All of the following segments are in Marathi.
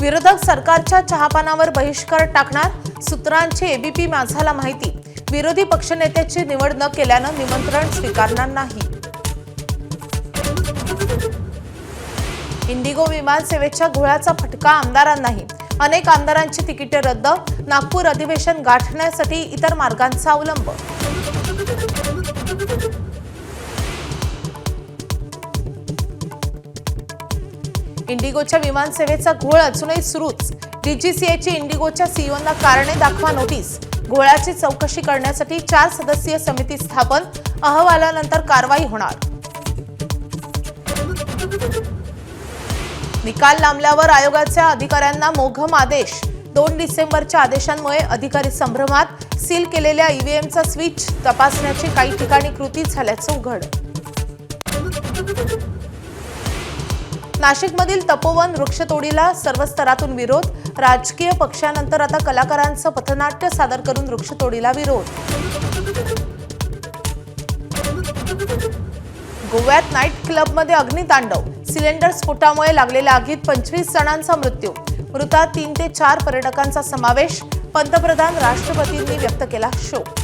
विरोधक सरकारच्या चहापानावर बहिष्कार टाकणार, सूत्रांची एबीपी माझाला माहिती। विरोधी पक्षनेत्याची निवड न केल्यानं निमंत्रण स्वीकारणार नाही। इंडिगो विमान सेवेच्या घोळाचा फटका आमदारांनाही, अनेक आमदारांची तिकिटे रद्द, नागपूर अधिवेशन गाठण्यासाठी इतर मार्गांचा अवलंब। इंडिगोच्या विमान सेवेचा घोळ अजूनही सुरूच। डीजीसीएची इंडिगोच्या सीईओंना कारणे दाखवा नोटीस। घोळाची चौकशी करण्यासाठी 4 सदस्यीय समिती स्थापन, अहवालानंतर कारवाई होणार। निकाल लांबल्यावर आयोगाच्या अधिकाऱ्यांना मोघम आदेश। 2 डिसेंबरच्या आदेशांमुळे अधिकारी संभ्रमात। सील केलेल्या ईव्हीएमचा स्विच तपासण्याची काही ठिकाणी कृती झाल्याचं उघड। नाशिकमधील तपोवन वृक्षतोडीला सर्व स्तरातून विरोध। राजकीय पक्षानंतर आता कलाकारांचं पथनाट्य सादर करून वृक्षतोडीला विरोध। गोव्यात नाईट क्लबमध्ये अग्नितांडव। सिलेंडर स्फोटामुळे लागलेल्या आगीत 25 जणांचा मृत्यू। मृतात 3 ते 4 पर्यटकांचा समावेश। पंतप्रधान राष्ट्रपतींनी व्यक्त केला शोक।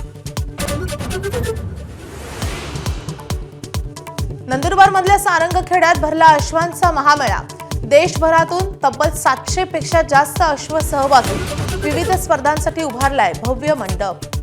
नंदुरबारमधल्या सारंगखेड्यात भरला अश्वांचा महामेळा। देशभरातून तब्बल 700 पेक्षा जास्त अश्व सहभागी। विविध स्पर्धांसाठी उभारलाय भव्य मंडप।